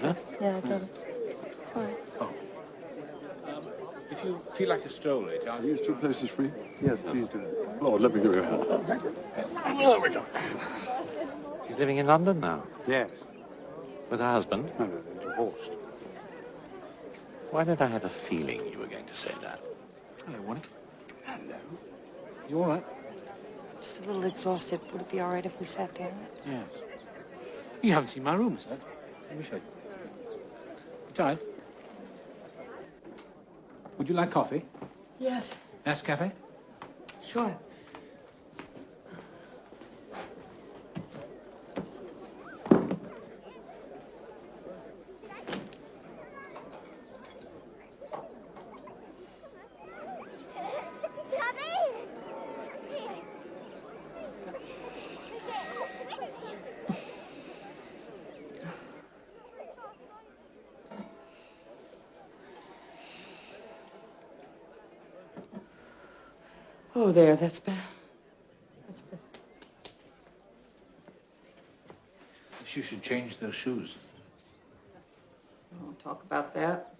huh? Yeah, I got it. Sorry. Oh. If you feel like a stroll later, I'll use 2 places free. Yes, please do. Lord, let me give you a hand. Oh, we go. She's living in London now? Yes. With her husband? No, they're divorced. Why did I have a feeling you were going to say that? Hello, Wally. Hello. You all right? Just a little exhausted. Would it be all right if we sat down? Yes. You haven't seen my room, sir. Let me show you. You tired? Would you like coffee? Yes. Nescafe? Sure. Oh, there, that's better. Much better. Perhaps you should change those shoes. I won't talk about that.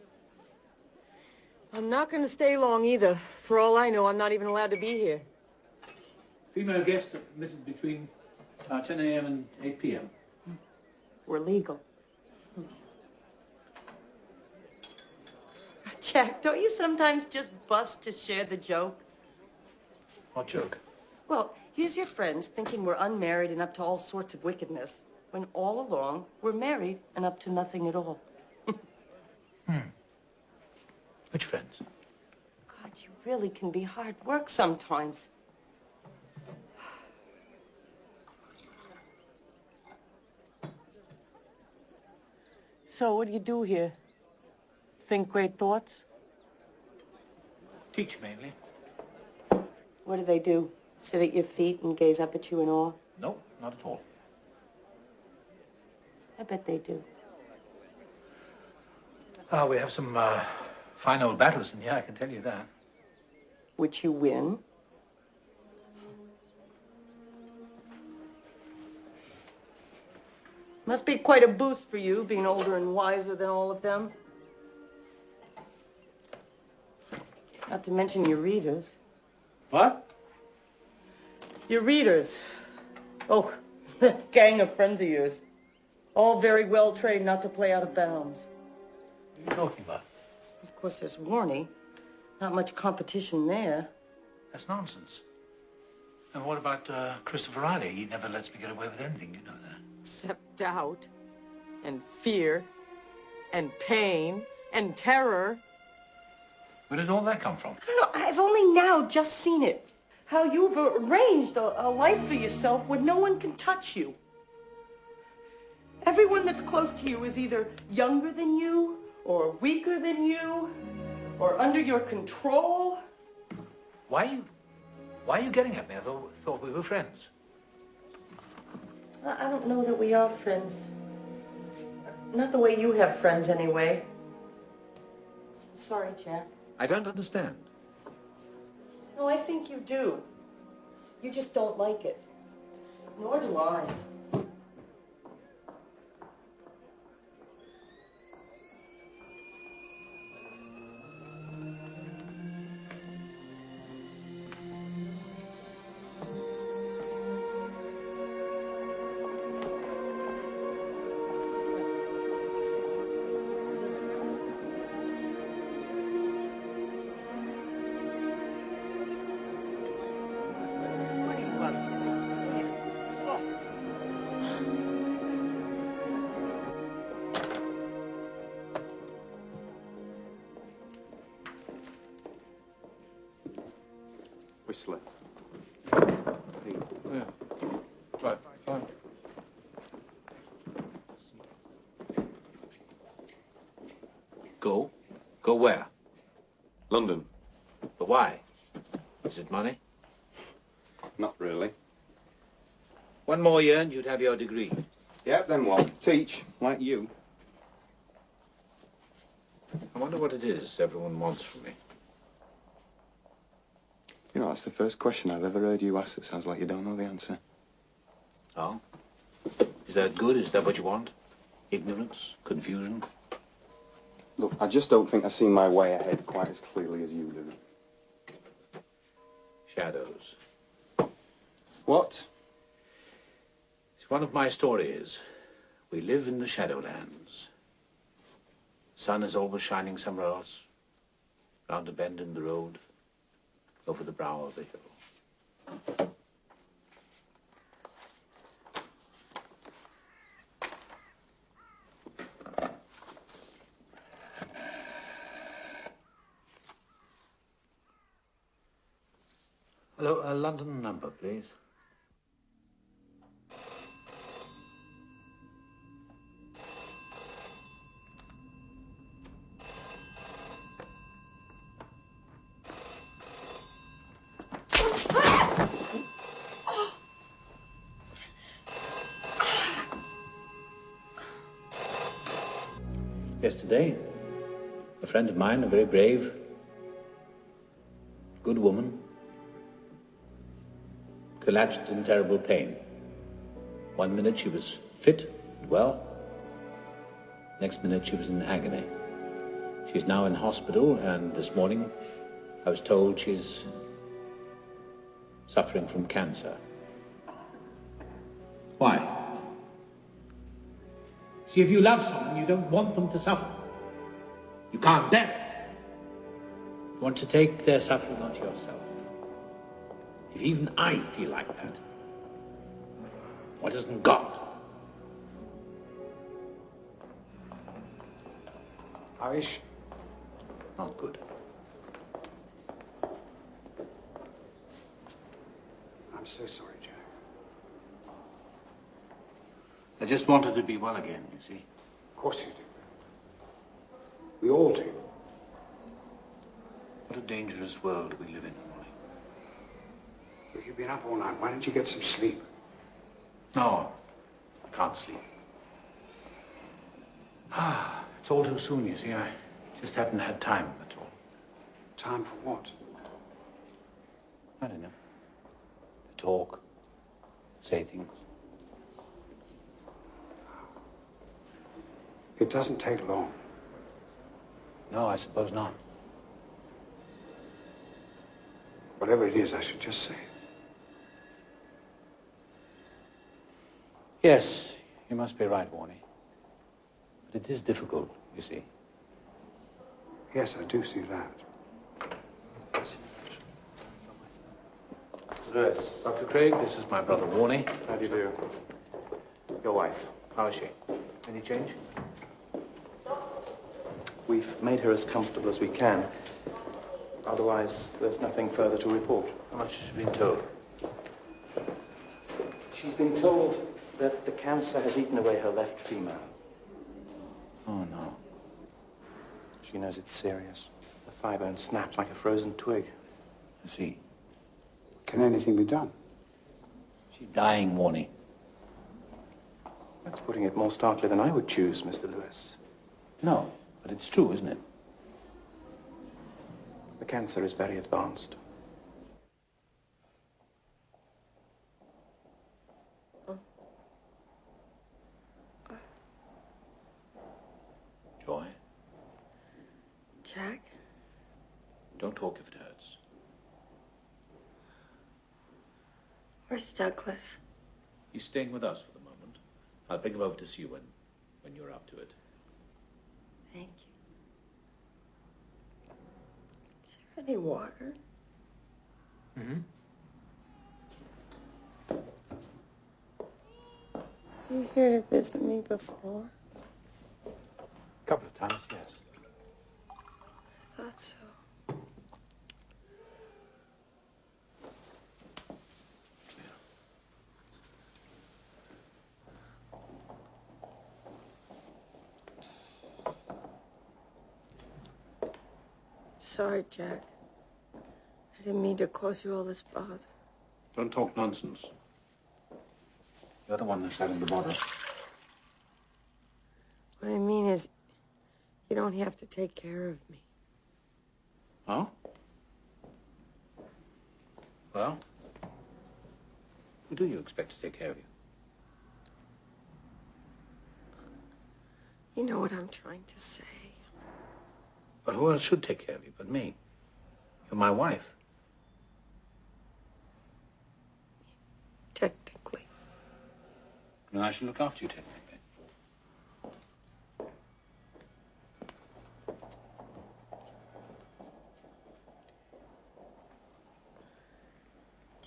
I'm not going to stay long either. For all I know, I'm not even allowed to be here. Female guests are admitted between 10 a.m. and 8 p.m. We're legal. Jack, don't you sometimes just bust to share the joke? What joke? Well, here's your friends thinking we're unmarried and up to all sorts of wickedness, when all along we're married and up to nothing at all. Which friends? God, you really can be hard work sometimes. So, what do you do here? Think great thoughts? Teach mainly. What do they do? Sit at your feet and gaze up at you in awe? No, not at all. I bet they do. We have some fine old battles in here, I can tell you that. Which you win. Must be quite a boost for you, being older and wiser than all of them. Not to mention your readers. What? Your readers. Oh, that gang of friends of yours. All very well trained not to play out of bounds. What are you talking about? Of course, there's Warney. Not much competition there. That's nonsense. And what about Christopher Riley? He never lets me get away with anything, you know that. Except doubt, and fear, and pain, and terror. Where did all that come from? I don't know, I've only now just seen it. How you've arranged a life for yourself where no one can touch you. Everyone that's close to you is either younger than you, or weaker than you, or under your control. Why are you getting at me? I thought we were friends. I don't know that we are friends. Not the way you have friends, anyway. Sorry, Jack. I don't understand. No, I think you do. You just don't like it. Nor do I. Whistler. Hey. Yeah. Right, fine. Go? Go where? London. But why? Is it money? Not really. One more year and you'd have your degree. Yeah, then what? Teach, like you. I wonder what it is everyone wants from me. You know, that's the first question I've ever heard you ask that sounds like you don't know the answer. Oh? Is that good? Is that what you want? Ignorance, confusion. Look, I just don't think I see my way ahead quite as clearly as you do. Shadows. What? It's one of my stories. We live in the Shadowlands. Sun is always shining somewhere else. Round a bend in the road. Over the brow of the hill. Hello, a London number, please. Yesterday, a friend of mine, a very brave, good woman, collapsed in terrible pain. 1 minute she was fit and well. Next minute she was in agony. She's now in hospital, and this morning I was told she's suffering from cancer. Why? See, if you love someone, you don't want them to suffer. You can't bear it. You want to take their suffering onto yourself. If even I feel like that, what doesn't God? How is she? Not good. I'm so sorry, Jack. I just wanted to be well again, you see. Of course you do. We all do. What a dangerous world we live in, Molly. Look, you've been up all night. Why don't you get some sleep? No, I can't sleep. It's all too soon, you see. I just haven't had time, that's all. Time for what? I don't know. To talk, say things. It doesn't take long. No, I suppose not. Whatever it is, I should just say it. Yes, you must be right, Warnie. But it is difficult, you see. Yes, I do see that. Yes. Dr. Craig, this is my brother Warnie. How do you do? Your wife. How is she? Any change? We've made her as comfortable as we can. Otherwise, there's nothing further to report. How much has she been told? She's been told that the cancer has eaten away her left femur. Oh, no. She knows it's serious. The thigh bone snapped like a frozen twig. I see. Can anything be done? She's dying, Warnie. That's putting it more starkly than I would choose, Mr. Lewis. No, but it's true, isn't it? The cancer is very advanced. Joy, Jack? don't talk if it hurts. Where's Douglas? He's staying with us for the moment. I'll bring him over to see you when you're up to it. Thank you. Is there any water? Mm-hmm. You here to visit me before? A couple of times, yes. I thought so. Sorry, Jack. I didn't mean to cause you all this bother. Don't talk nonsense. You're the one that's having the bother. What I mean is, you don't have to take care of me. Oh? Well, who do you expect to take care of you? You know what I'm trying to say. But who else should take care of you but me? You're my wife. Technically. And I should look after you technically.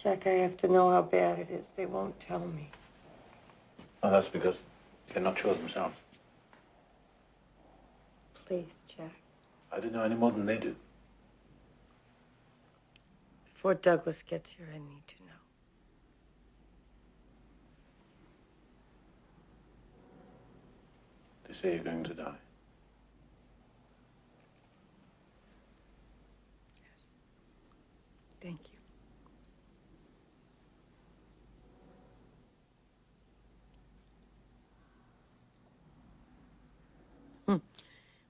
Jack, I have to know how bad it is. They won't tell me. Oh, that's because they're not sure themselves. Please, Jack. I don't know any more than they do. Before Douglas gets here, I need to know. They say you're going to die. Yes. Thank you.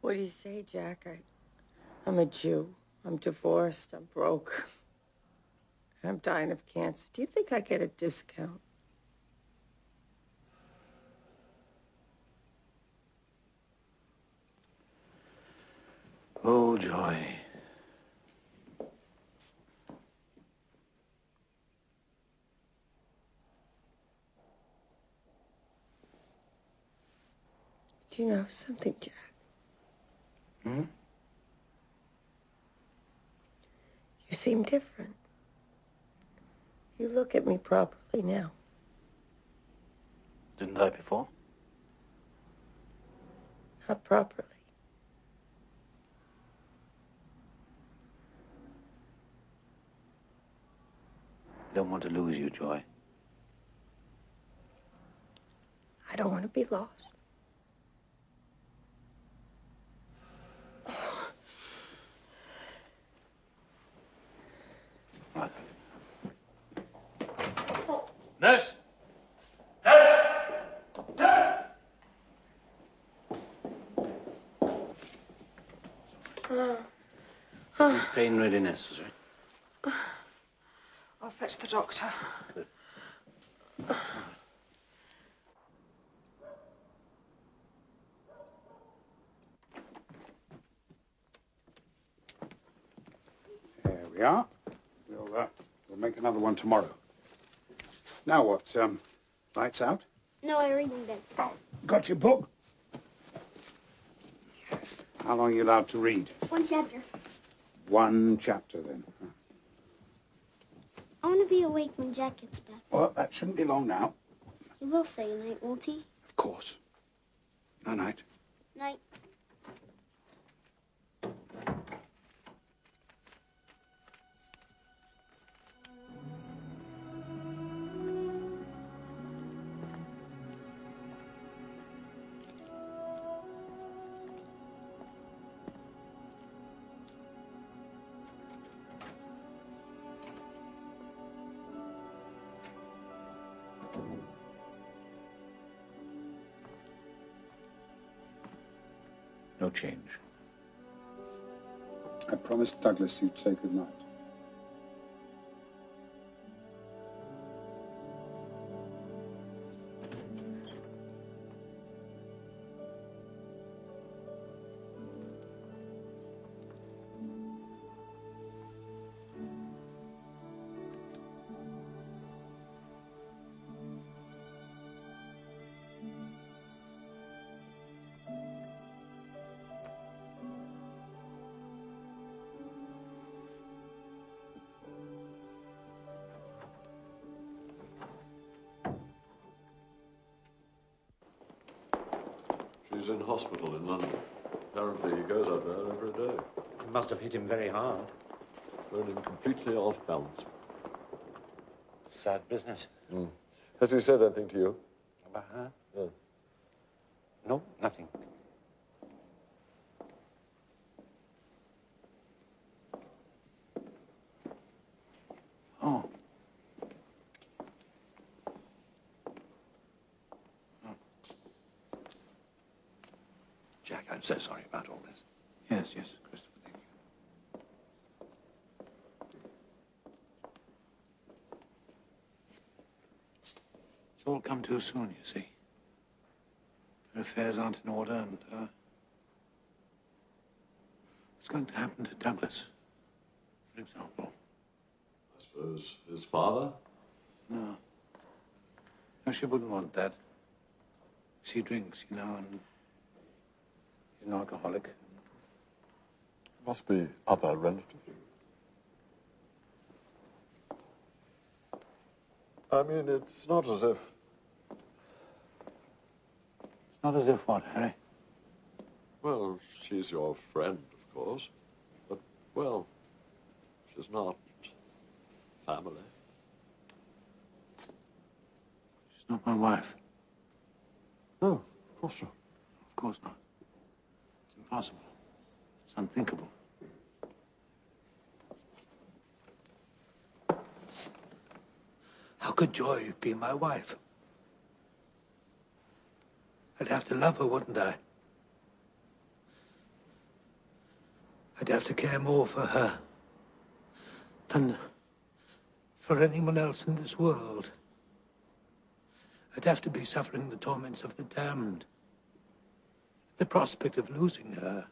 What do you say, Jack? I'm a Jew. I'm divorced. I'm broke. I'm dying of cancer. Do you think I get a discount? Oh, Joy. Do you know something, Jack? Hmm? You seem different. You look at me properly now. Didn't I before? Not properly. I don't want to lose you, Joy. I don't want to be lost. Right. Nurse! Nurse! Nurse! He's pain really necessary. I'll fetch the doctor. Good. There we are. We'll make another one tomorrow. Now what, lights out? No, I read in bed. Oh, got your book? How long are you allowed to read? One chapter. One chapter, then. I want to be awake when Jack gets back. Well, that shouldn't be long now. He will say night, won't he? Of course. Night-night. Night. No change. I promised Douglas you'd say goodnight. He's in hospital in London. Apparently he goes up there every day. It must have hit him very hard. Thrown him completely off balance. Sad business. Mm. Has he said anything to you? About her? Yeah. No, nothing. Oh. Jack, I'm so sorry about all this. Yes, yes, Christopher, thank you. It's all come too soon, you see. Her affairs aren't in order, and what's going to happen to Douglas, for example? I suppose his father? No. No, she wouldn't want that. She drinks, you know, and he's an alcoholic. Must be other relatives. I mean, it's not as if... It's not as if what, Harry? Well, she's your friend, of course. But, well, she's not family. She's not my wife. No, of course not. Of course not. It's impossible. It's unthinkable. How could Joy be my wife? I'd have to love her, wouldn't I? I'd have to care more for her than for anyone else in this world. I'd have to be suffering the torments of the damned. The prospect of losing her.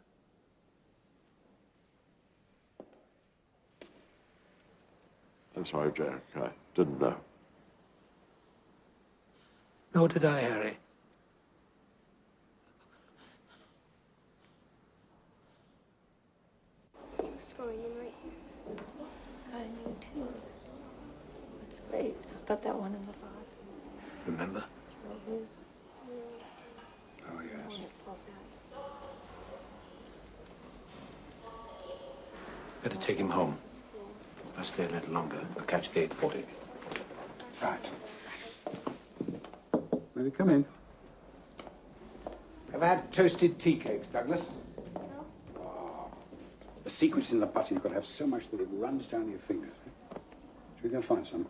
I'm sorry, Jack. I didn't know. Nor did I, Harry. Just going in right here. Got a new too. That's great. How about that one in the bottom? Remember? It's real loose. Oh, yes. When it falls out. Better take him home. I'll stay a little longer. I'll catch the 8:40. Right. May we come in? Have I had toasted tea cakes, Douglas? No? Oh, the secret's in the butter. You've got to have so much that it runs down your fingers. Should we go find some?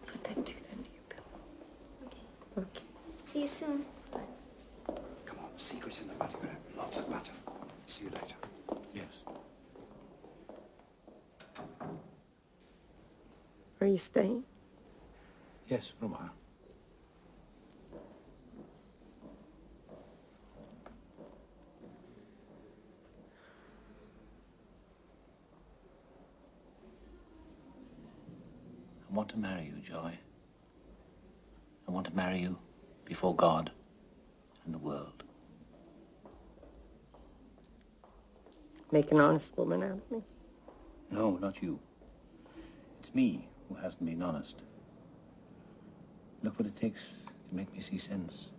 Put that tooth under your pillow. Okay. Okay. See you soon. Come on, the secret's in the butter. You've got to have lots of butter. See you later. Yes. Are you staying? Yes, for a while. I want to marry you, Joy. I want to marry you before God and the world. Make an honest woman out of me? No, not you. It's me who hasn't been honest. Look what it takes to make me see sense.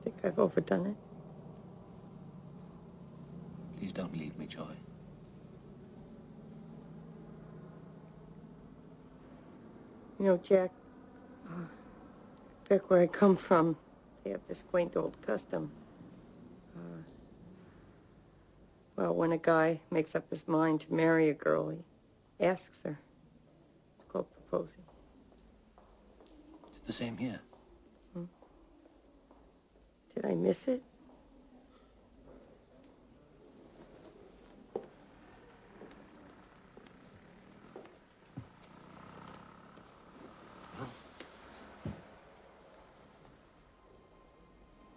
Think I've overdone it? Please don't leave me, Joy. You know, Jack, back where I come from, they have this quaint old custom. Well, when a guy makes up his mind to marry a girl, he asks her. It's called proposing. It's the same here. Did I miss it?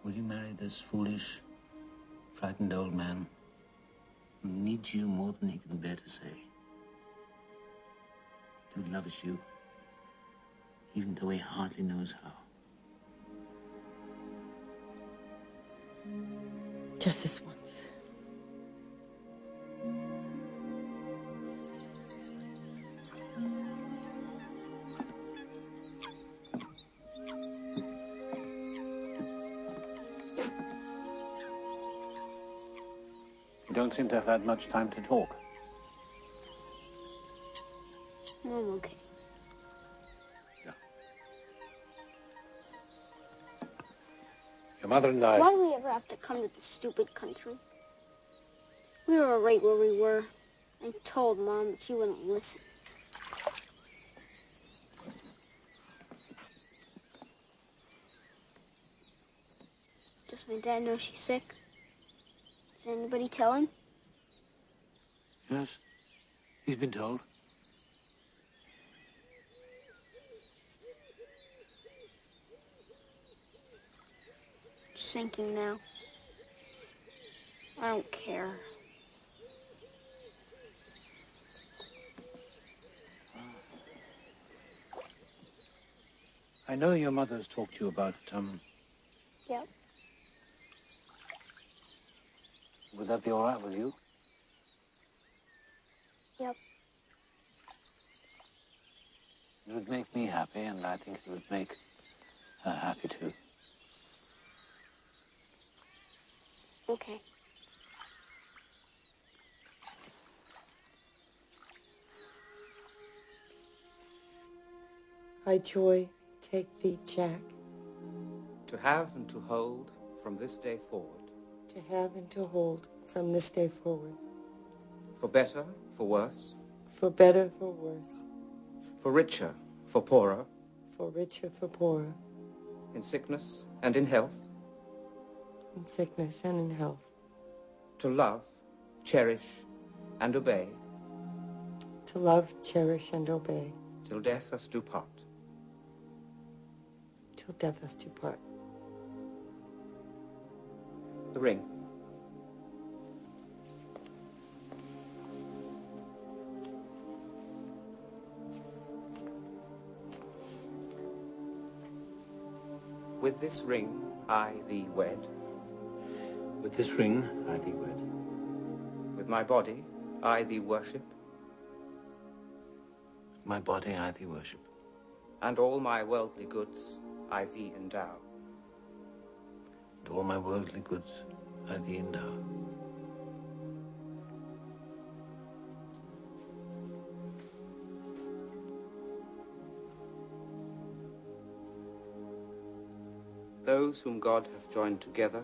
Will you marry this foolish, frightened old man who needs you more than he can bear to say? Who loves you, even though he hardly knows how? Just this once. You don't seem to have had much time to talk. No, I'm okay. Yeah. Your mother and I... Why do we ever have to come to this stupid country? We were right where we were. I told Mom, but she wouldn't listen. Does my dad know she's sick? Does anybody tell him? Yes, he's been told. sinking now. I don't care. I know your mother's talked to you about, Yep. would that be all right with you? Yep. It would make me happy, and I think it would make her happy too. Okay. I joy take thee, Jack, To have and to hold from this day forward, to have and to hold from this day forward, for better, for worse, for better, for worse, for richer, for poorer, for richer, for poorer, in sickness and in health, in sickness and in health, to love, cherish, and obey, to love, cherish, and obey, till death us do part. till death us do part. The ring. With this ring I thee wed. With this ring, I thee wed. With my body I thee worship. With my body, I thee worship. And all my worldly goods I thee endow. And all my worldly goods, I thee endow. Those whom God hath joined together,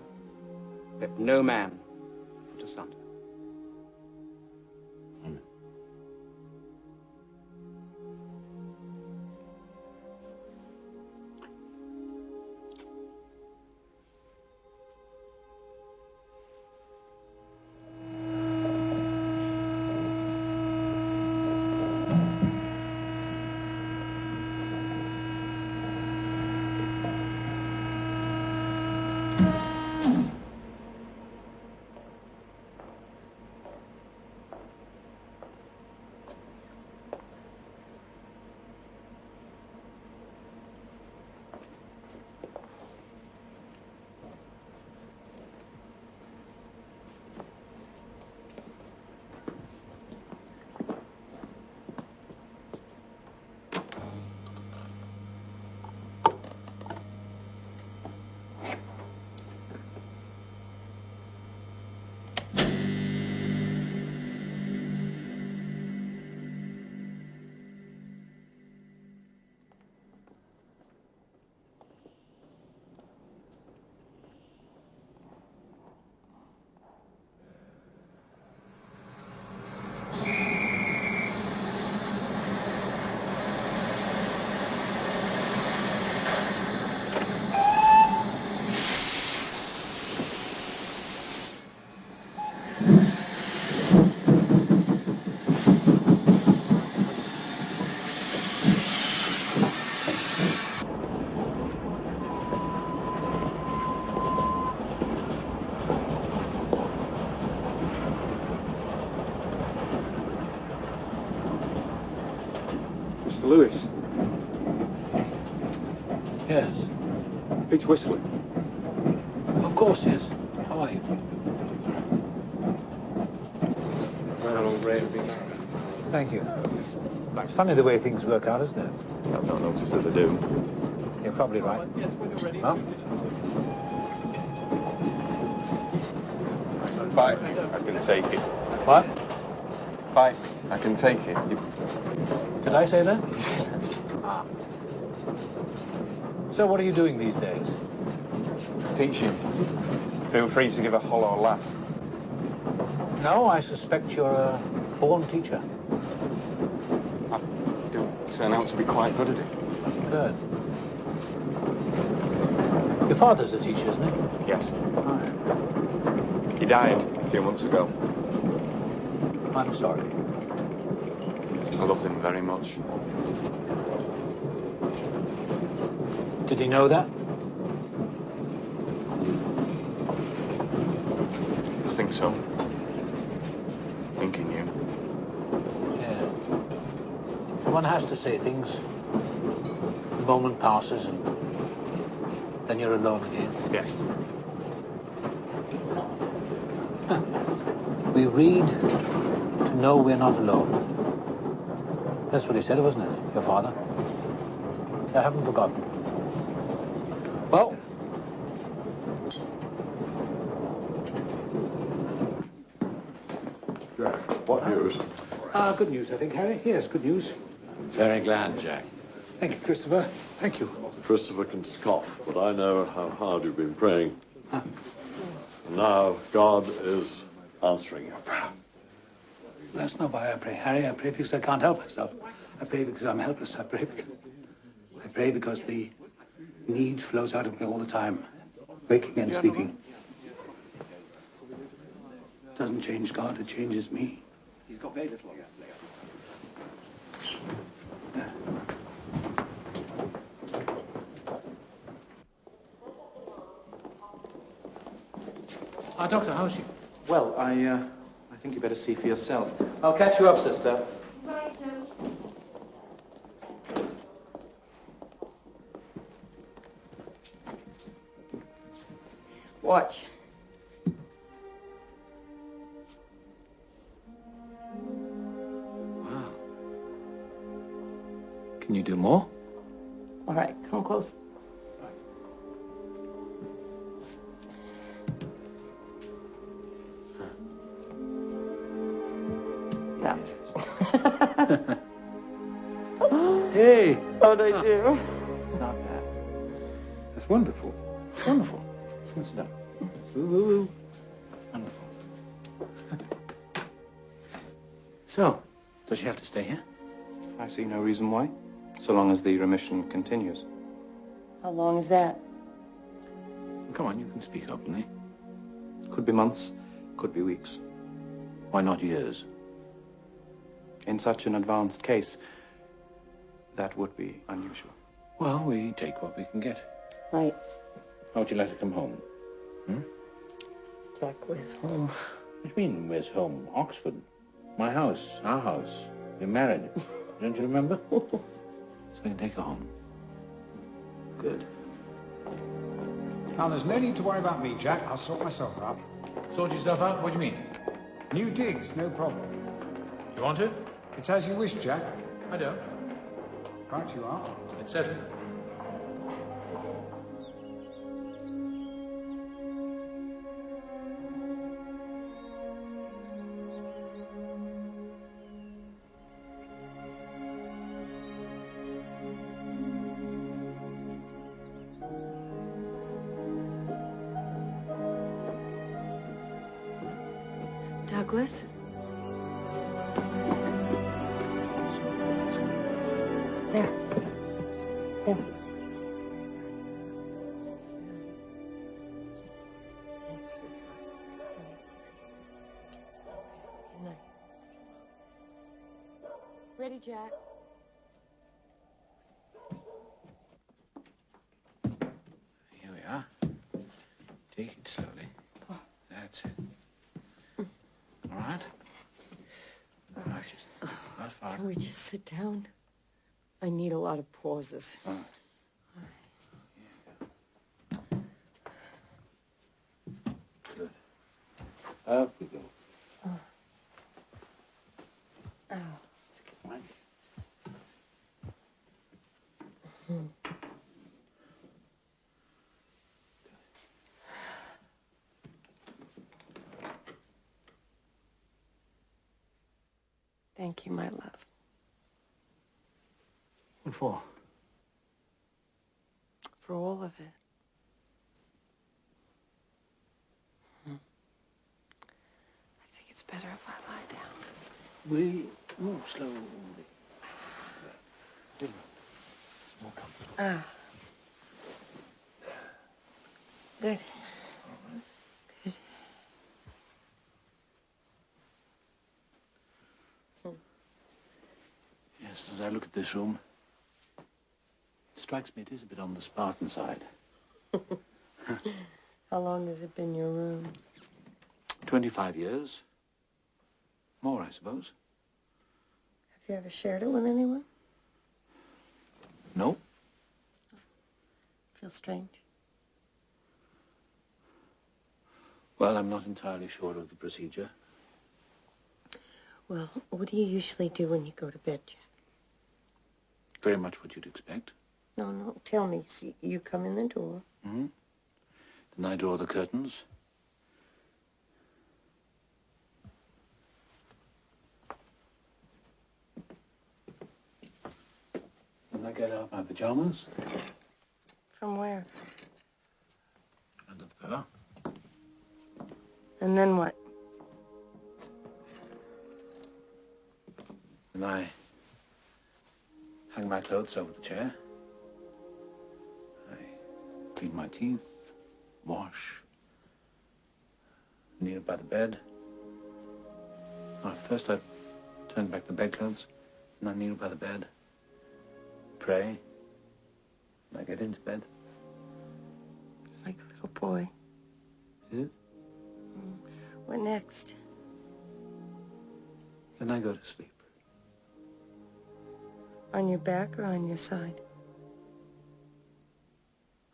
let no man put asunder. Amen. Mr. Lewis, Yes. Pete's whistling. Of course, yes. How are you? How long's it been? Thank you. It's funny the way things work out, isn't it? I've not noticed that they do. You're probably right. Huh? Fight, I can take it. What? Fight, I can take it. Did I say that? Ah. So what are you doing these days? Teaching. Feel free to give a hollow laugh. No, I suspect you're a born teacher. I do turn out to be quite good at it. Good. Your father's a teacher, isn't he? Yes. Right. He died a few months ago. I'm sorry. I loved him very much. Did he know that? I think so. Thinking you. Yeah. One has to say things. The moment passes and then you're alone again. Yes. We read to know we're not alone. That's what he said, wasn't it, your father? I haven't forgotten. Well, Jack, what news? good news, I think, Harry. Yes, good news. Very glad, Jack. Thank you, Christopher. Thank you. Christopher can scoff, but I know how hard you've been praying. Now God is answering your prayer. That's not why I pray, Harry. I pray because I can't help myself. I pray because I'm helpless. I pray because the need flows out of me all the time, waking and sleeping. It doesn't change God, it changes me. He's got very little on his plate. Doctor, how's she? Well, I think you better see for yourself. I'll catch you up, sister. Right, sir. Watch. Wow. Can you do more? All right, come close. That's. Hey! How'd I do? It's not bad. That's wonderful. Wonderful. Sit down. Ooh, ooh, ooh. Wonderful. So, does she have to stay here? I see no reason why, so long as the remission continues. How long is that? Come on, you can speak openly. Could be months, could be weeks. Why not years? In such an advanced case, that would be unusual. Well, we take what we can get. Right. How would you like to come home? Jack, where's home? What do you mean, where's home? Oxford. My house, our house. We're married. Don't you remember? So we can take her home. Good. Now, there's no need to worry about me, Jack. I'll sort myself out. Sort yourself out? What do you mean? New digs, no problem. You want to? It's as you wish, Jack. I don't. Right you are. It's settled. Douglas? There. There. Thanks, sweetheart. Good night. Ready, Jack? Here we are. Take it slowly. That's it. All right? Not far. Can we just sit down? I need a lot of pauses. Good. Up we go. Let's get Right. Thank you, my love. What for? For all of it. I think it's better if I lie down. We move slowly. More comfortable. Good. Good. Yes, as I look at this room, it strikes me it is a bit on the Spartan side. How long has it been your room? 25 years. More, I suppose. Have you ever shared it with anyone? No. Feels strange. Well, I'm not entirely sure of the procedure. Well, what do you usually do when you go to bed, Jack? Very much what you'd expect. No, tell me. See, you come in the door. Mm-hmm. Then I draw the curtains. Then I get out my pajamas. From where? Under the pillow. And then what? Then I hang my clothes over the chair. I clean my teeth, wash, kneel by the bed. First I turn back the bedclothes, and I kneel by the bed, pray, and I get into bed. Like a little boy. Is it? What next? Then I go to sleep. On your back or on your side?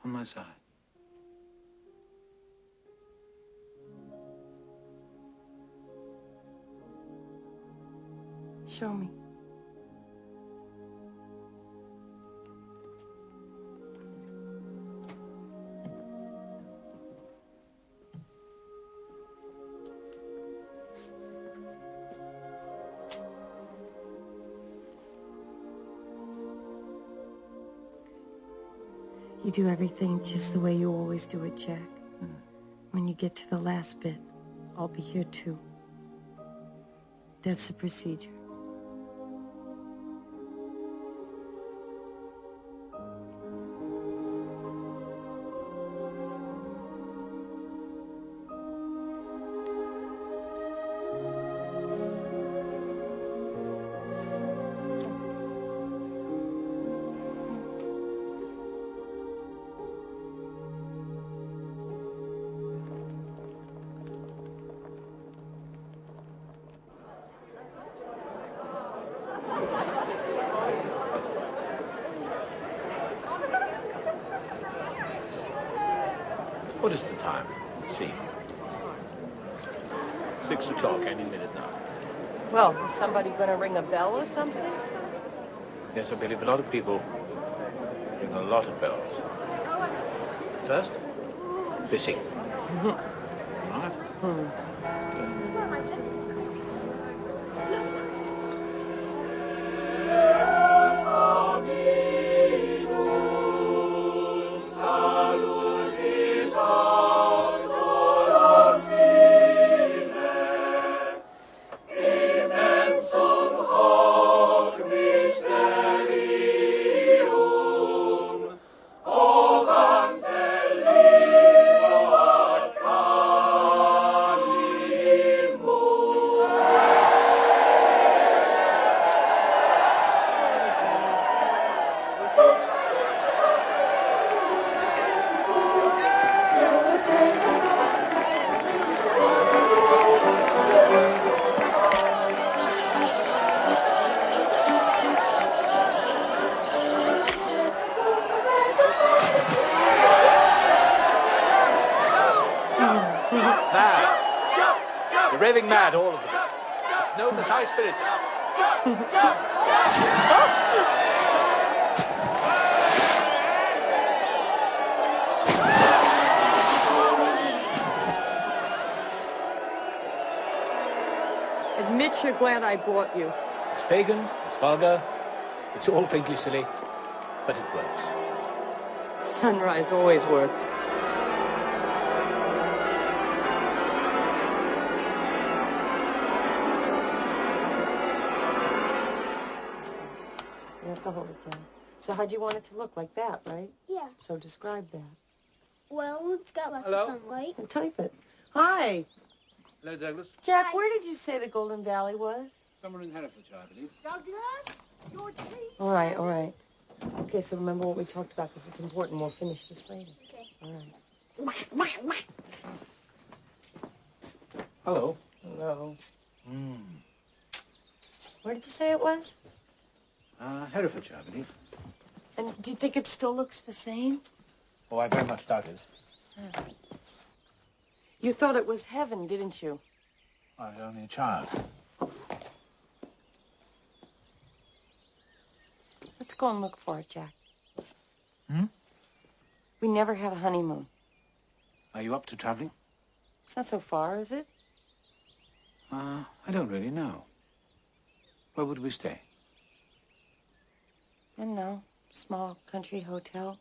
On my side. Show me. You do everything just the way you always do it, Jack. When you get to the last bit, I'll be here too. That's the procedure. What is the time? Let's see. 6 o'clock, any minute now. Well, is somebody gonna ring a bell or something? Yes, I believe a lot of people ring a lot of bells. First, busy. All right? Mad. They're raving mad, all of them. It's known as high spirits. Admit you're glad I brought you. It's pagan, it's vulgar, it's all faintly silly, but it works. Sunrise always works. You have to hold it down. So how'd you want it to look? Like that, right? Yeah. So describe that. Well, it's got lots Hello? of sunlight. And type it. Hi. Hello, Douglas. Jack, Hi. where did you say the Golden Valley was? Somewhere in Herefordshire, I believe. Douglas, your tea. All right, all right. Okay, so remember what we talked about because it's important. We'll finish this later. Okay. All right. Hello. Hello. Where did you say it was? Herefordshire, I believe. And do you think it still looks the same? Oh, I very much doubt it. You thought it was heaven, didn't you? I was only a child. Let's go and look for it, Jack. Hmm? We never had a honeymoon. Are you up to traveling? It's not so far, is it? I don't really know. Where would we stay? I don't know. Small country hotel.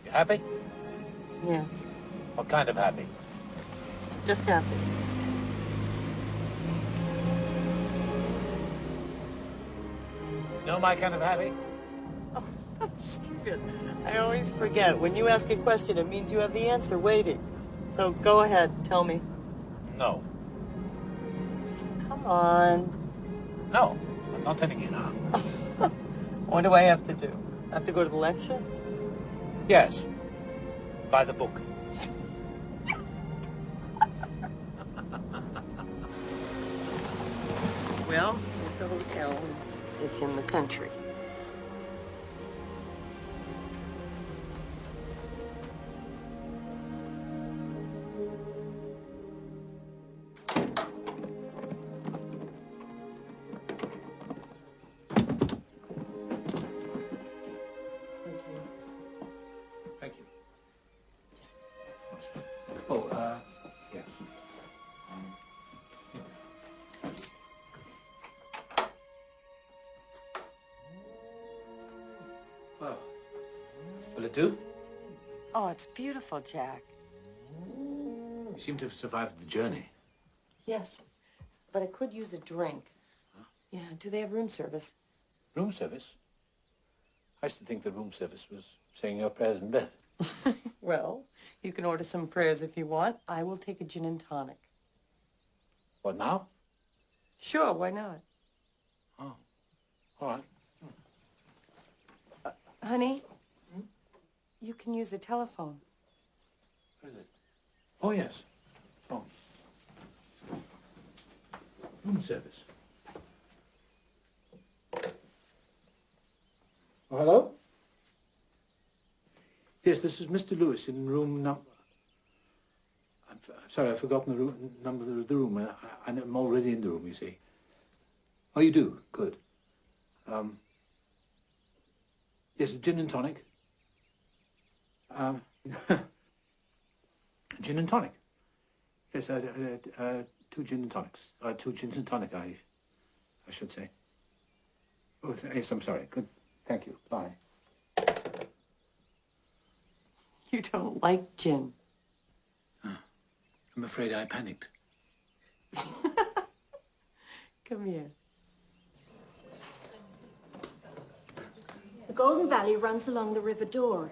You happy? Yes. What kind of happy? Just happy. Know my kind of happy? Stupid. I always forget. When you ask a question, it means you have the answer waiting. So go ahead, tell me. No. Come on. No. I'm not telling you now. What do I have to do? I have to go to the lecture? Yes. Buy the book. Well, it's a hotel. It's in the country. Thank you. Oh, yes. Well, will it do? Oh, it's beautiful, Jack. You seem to have survived the journey. Yes, but I could use a drink. Huh? Yeah, do they have room service? Room service? I used to think the room service was saying your prayers in bed. Well, you can order some prayers if you want. I will take a gin and tonic. What, now? Sure, why not? Oh, all right. Honey, you can use the telephone. Where is it? Oh, yes. Phone. Room service. Oh, hello? Yes, this is Mr. Lewis in room number... I'm sorry, I've forgotten the number of the room. I'm already in the room, you see. Oh, you do? Good. Yes, a gin and tonic. Gin and tonic. Yes, 2 gin and tonics. 2 gins and tonic, I should say. Oh, yes, I'm sorry. Good. Thank you. Bye. You don't like gin. I'm afraid I panicked. Come here. The Golden Valley runs along the River Dore.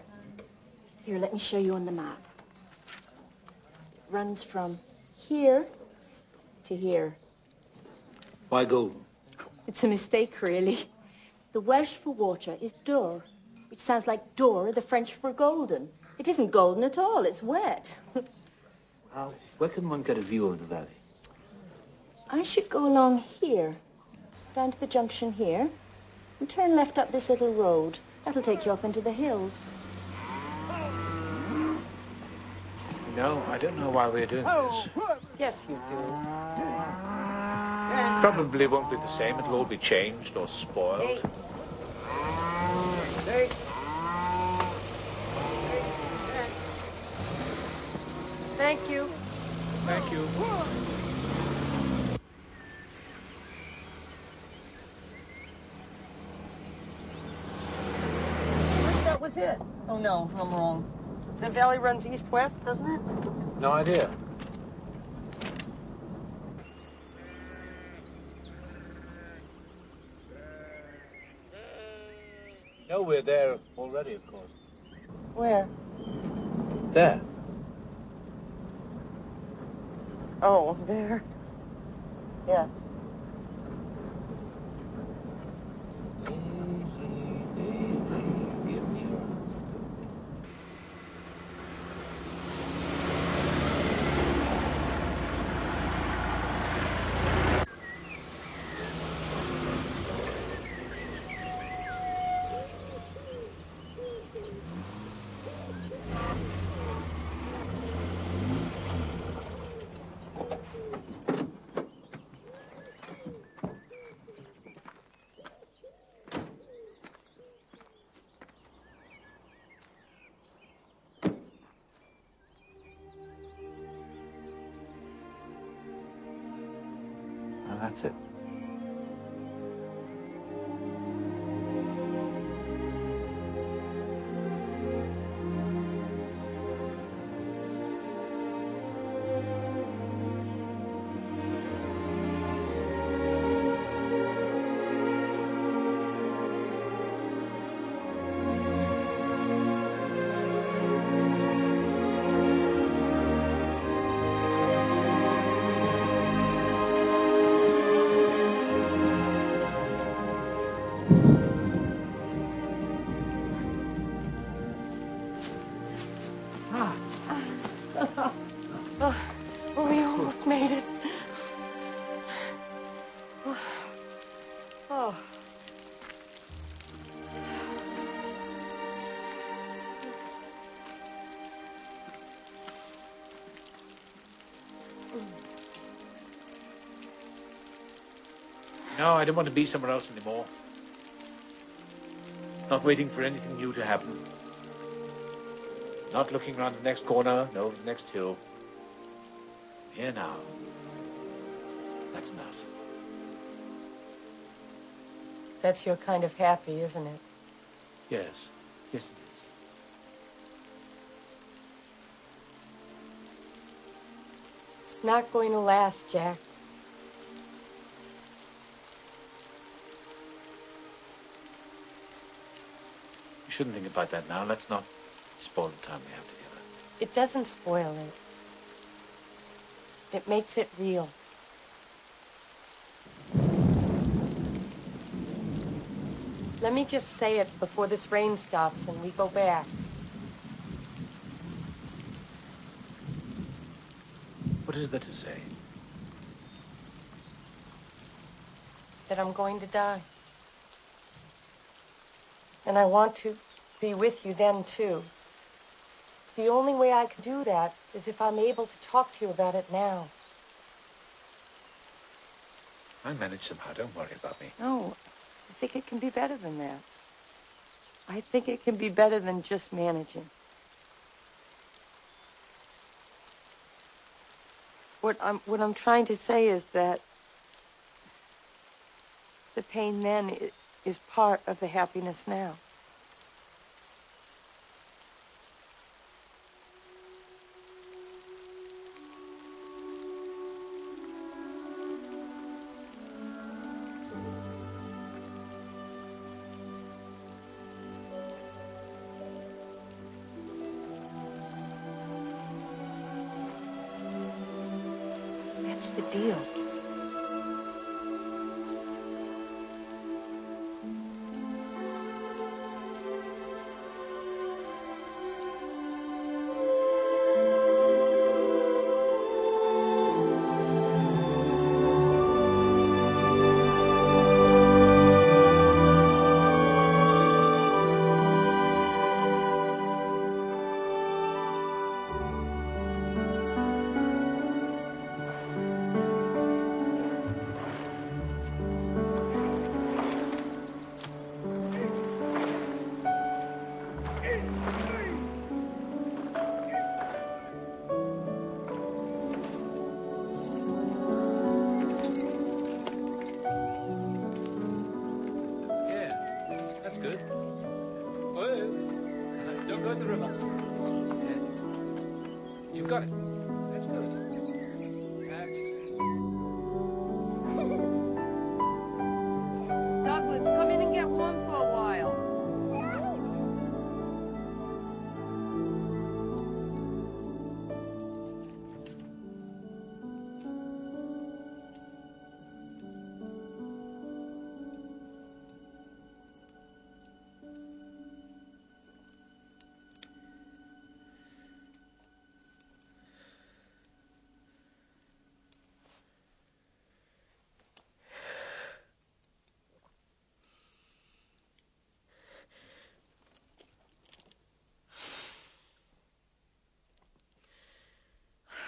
Here, let me show you on the map. It runs from here to here. Why golden? It's a mistake, really. The Welsh for water is Dore, which sounds like door, the French for golden. It isn't golden at all, it's wet. Where can one get a view of the valley? I should go along here, down to the junction here, and turn left up this little road. That'll take you up into the hills. No, I don't know why we're doing this. Yes, you do. Probably won't be the same. It'll all be changed or spoiled. Hey. Thank you. Thank you. That was it. Oh, no, I'm wrong. The valley runs east-west, doesn't it? No idea. No, we're there already, of course. Where? There. Oh, there. Yes. Daisy, Daisy, give me your answer. That's it. Oh, we almost made it. Oh. No, I don't want to be somewhere else anymore. Not waiting for anything new to happen. Not looking around the next corner, no, the next hill. Here now. That's enough. That's your kind of happy, isn't it? Yes. Yes, it is. It's not going to last, Jack. You shouldn't think about that now. Let's not spoil the time we have together. It doesn't spoil it. It makes it real. Let me just say it before this rain stops and we go back. What is there to say? That I'm going to die. And I want to be with you then, too. The only way I can do that is if I'm able to talk to you about it now. I manage somehow. Don't worry about me. No, I think it can be better than that. I think it can be better than just managing. What I'm trying to say is that the pain then is part of the happiness now. That's the deal. That's good. Whoa. Don't go in the river. Yeah. You've got it. That's good. Douglas, come in and get warm for a while.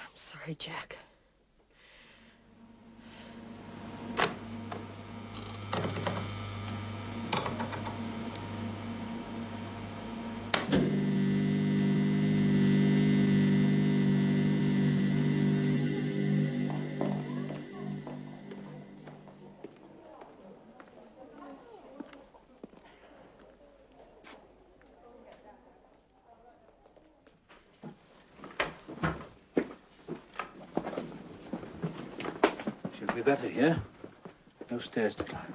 I'm sorry, Jack. be better here. No stairs to climb.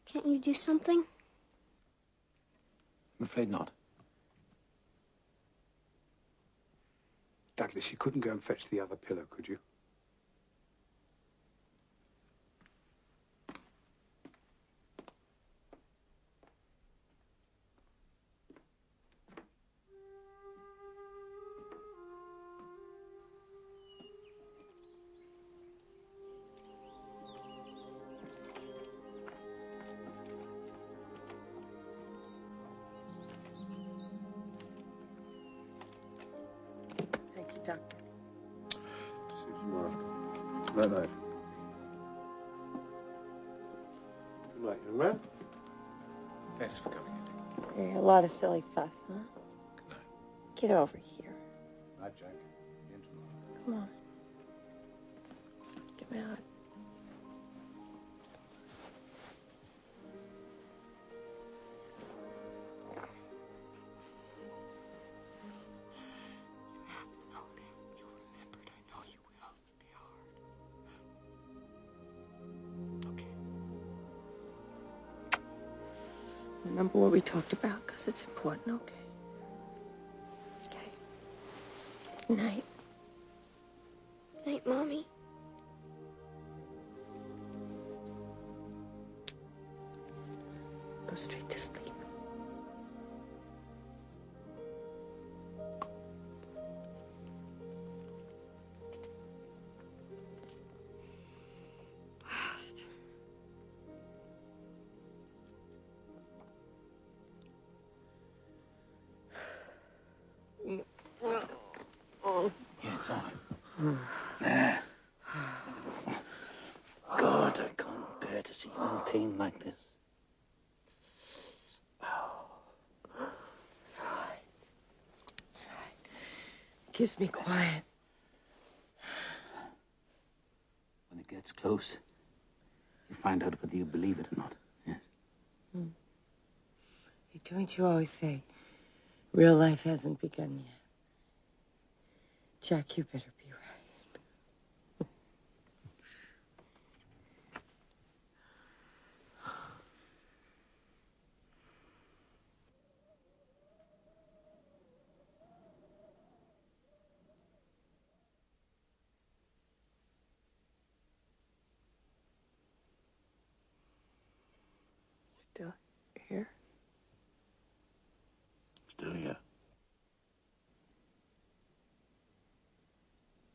Can't you do something? I'm afraid not. Douglas, you couldn't go and fetch the other pillow, could you? Thank you, Doctor. See you tomorrow. Night, night. Good night, young man. Thanks for coming in. Yeah, a lot of silly fuss, huh? Good night. Get over here. Night, Jack. See you tomorrow. Come on. Get me out. Remember what we talked about, because it's important, okay? Okay. Good night. Good night, Mommy. Go straight to sleep. Yeah, it's all right. There. God, I can't bear to see you in pain like this. Sorry. Keeps me quiet. When it gets close, you find out whether you believe it or not. Yes. Hey, don't you always say, real life hasn't begun yet? Jack, you better be right. Still here? Still here.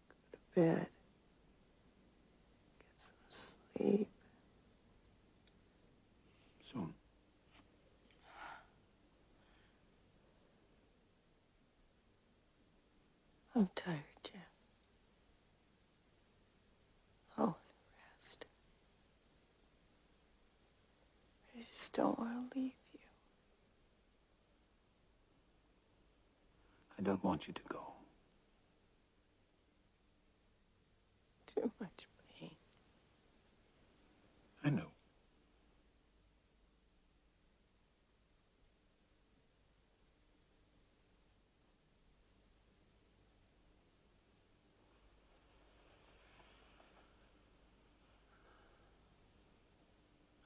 Go to bed. Get some sleep. Soon. I'm tired, Jeff. I want to rest. I just don't want to leave you. I don't want you to go. Too much pain. I know.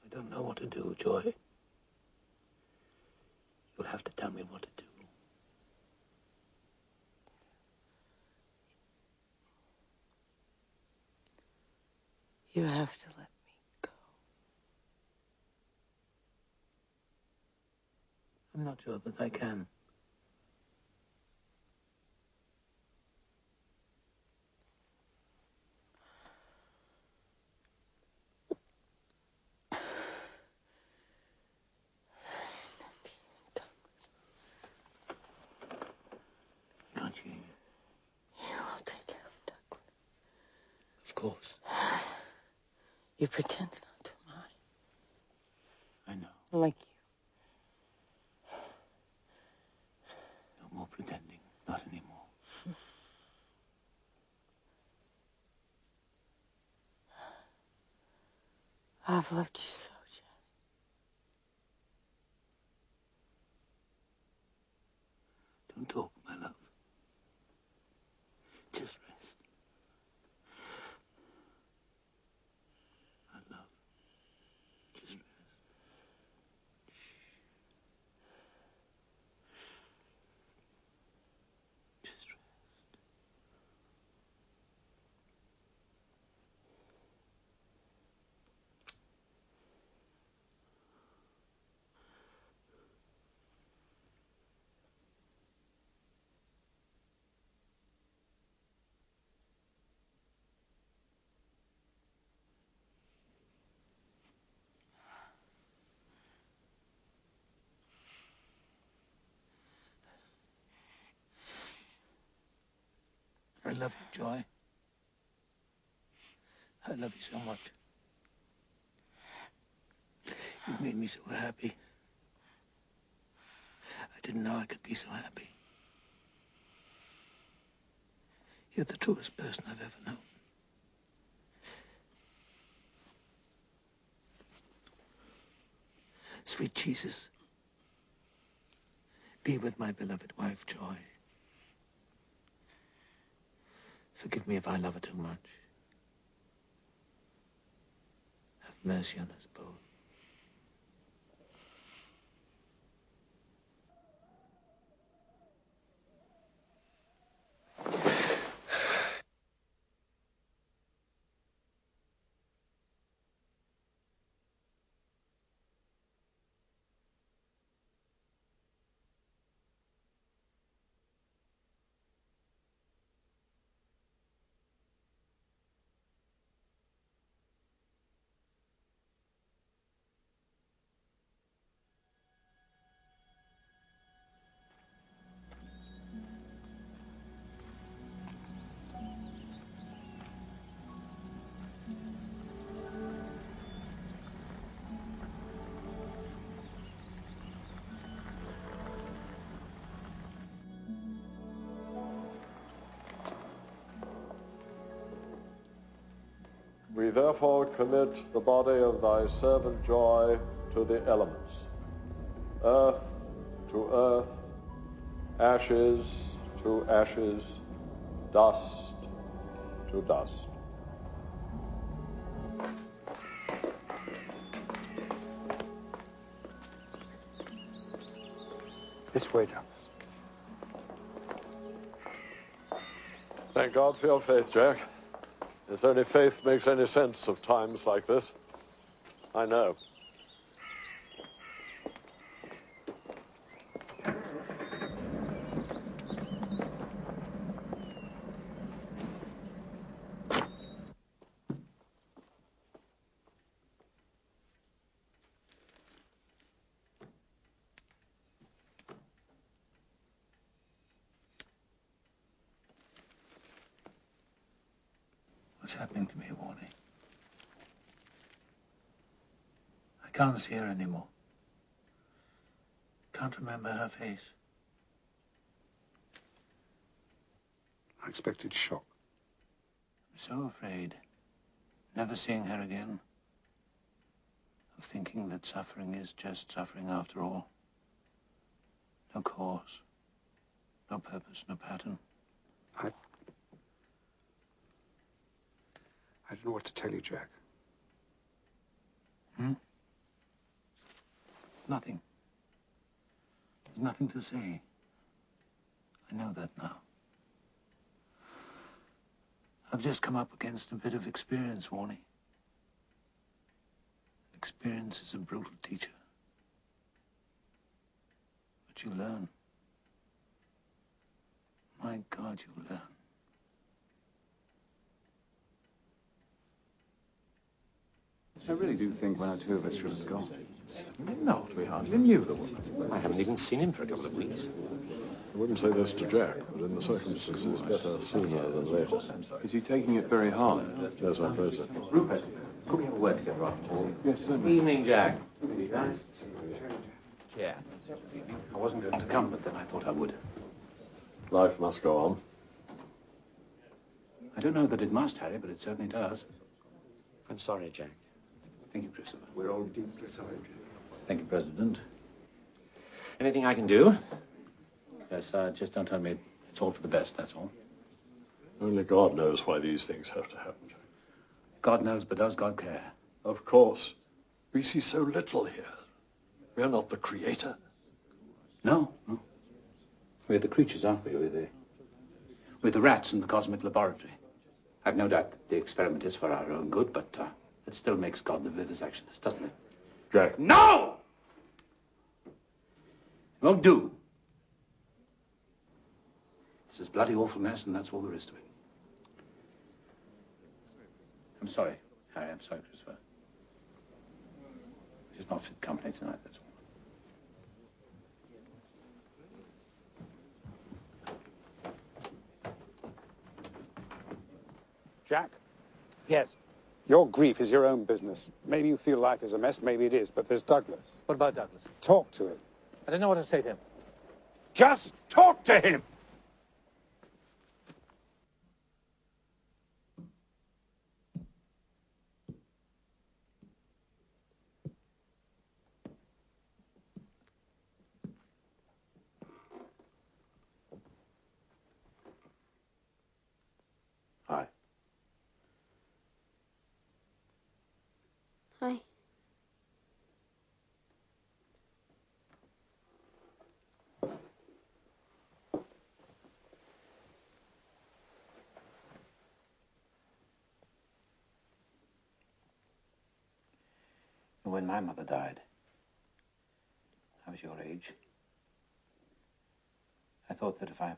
I don't know what to do, Joy. You'll have to tell me what to do. You have to let me go. I'm not sure that I can. Can't you? You will take care of Douglas. Of course. You pretend not to mind. I know. Like you. No more pretending. Not anymore. I've loved you so, Jeff. Don't talk, my love. Just rest. My love. Just rest. Just rest. I love you, Joy. I love you so much. You've made me so happy. I didn't know I could be so happy. You're the truest person I've ever known. Sweet Jesus, be with my beloved wife, Joy. Forgive me if I love her too much. Have mercy on us both. We therefore commit the body of thy servant Joy to the elements. Earth to earth, ashes to ashes, dust to dust. This way, Thomas. Thank God for your faith, Jack. It's only faith makes any sense of times like this. I know. What's happening to me, Warnie? I can't see her anymore. Can't remember her face. I expected shock. I'm so afraid, never seeing her again, of thinking that suffering is just suffering after all. No cause, no purpose, no pattern. I don't know what to tell you, Jack. Nothing. There's nothing to say. I know that now. I've just come up against a bit of experience, Warnie. Experience is a brutal teacher. But you learn. My God, you learn. I really do think one or two of us should have gone. Certainly not. We hardly knew the woman. I haven't even seen him for a couple of weeks. I wouldn't say this to Jack, but in the circumstances, better sooner than later. Is he taking it very hard? Yes, I suppose so. Rupert, could we have a word together after all? Yes, certainly. Evening, Jack. Yeah. I wasn't going to come, but then I thought I would. Life must go on. I don't know that it must, Harry, but it certainly does. I'm sorry, Jack. Thank you, Christopher. We're all deeply sorry. Thank you, President. Anything I can do? Yes, just don't tell me it's all for the best, that's all. Only God knows why these things have to happen, Jack. God knows, but does God care? Of course. We see so little here. We are not the creator. No. We're the creatures, aren't we? We're the rats in the cosmic laboratory. I've no doubt that the experiment is for our own good, but it still makes God the vivisectionist, doesn't it? Jack. No! It won't do. It's this bloody awful mess, and that's all there is to it. I'm sorry, Harry. I'm sorry, Christopher. It's not fit company tonight, that's all. Jack? Yes? Your grief is your own business. Maybe you feel life is a mess, maybe it is, but there's Douglas. What about Douglas? Talk to him. I don't know what to say to him. Just talk to him! Hi. Hi. When my mother died, I was your age. I thought that if I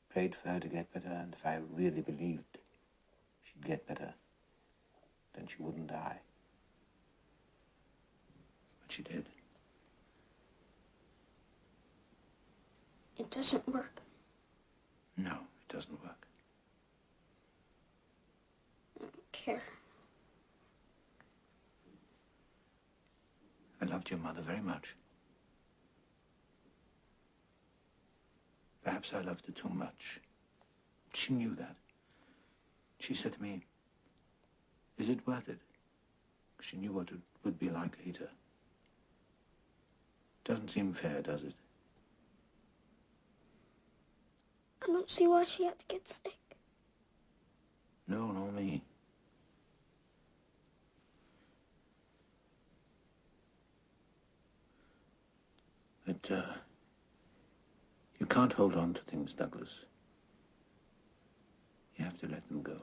prayed for her to get better, and if I really believed she'd get better, then she wouldn't die. But she did. It doesn't work. No, it doesn't work. I don't care. I loved your mother very much. Perhaps I loved her too much. She knew that. She said to me, "Is it worth it?" She knew what it would be like later. Doesn't seem fair, does it? I don't see why she had to get sick. No, nor me. But, you can't hold on to things, Douglas. You have to let them go.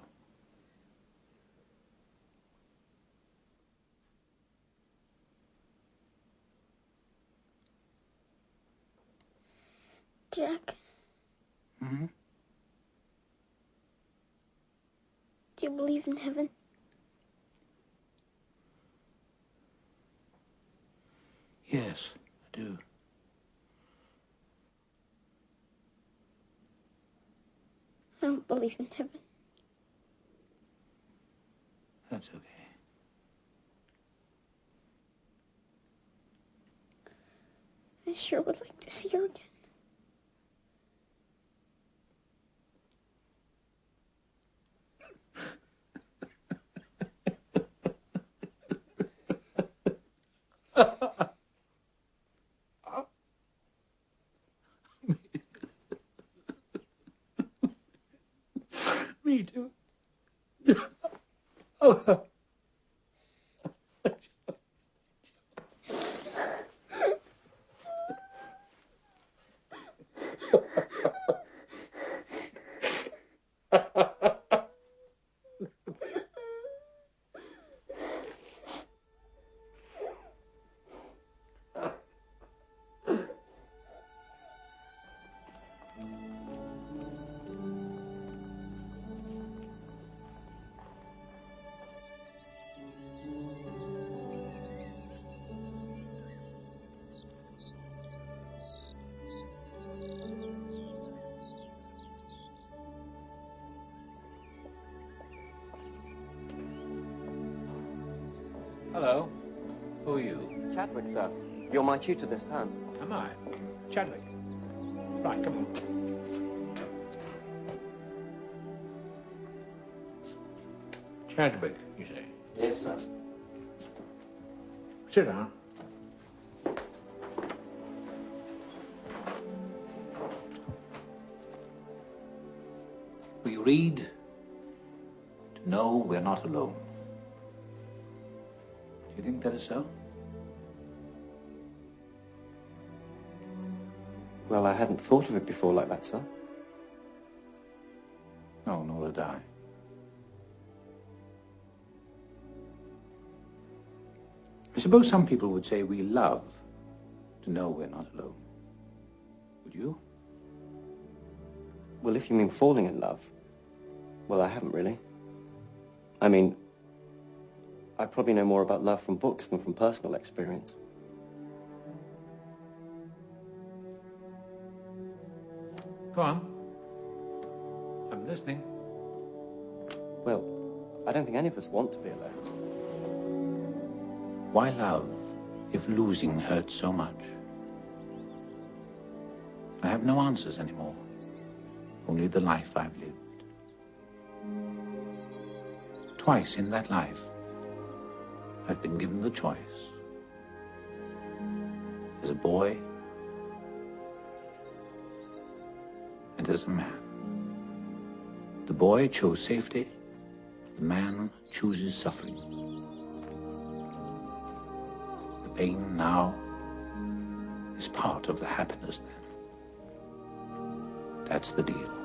Jack, Mm-hmm. do you believe in heaven? Yes, I do. I don't believe in heaven. That's okay. I sure would like to see her again. Me too. Oh. Hello. Who are you? Chadwick, sir. You're my tutor this term. Am I? Chadwick. Right, come on. Chadwick, you say? Yes, sir. Sit down. agreed to know we're not alone. Do you think that is so? Well, I hadn't thought of it before like that, sir. No, nor did I. I suppose some people would say we love to know we're not alone. Would you? Well, if you mean falling in love, well, I haven't really. I mean, I probably know more about love from books than from personal experience. Go on. I'm listening. Well, I don't think any of us want to be alone. Why love if losing hurts so much? I have no answers anymore. Only the life I've lived. Twice in that life, I've been given the choice. As a boy, and as a man. The boy chose safety, the man chooses suffering. The pain now is part of the happiness then. That's the deal.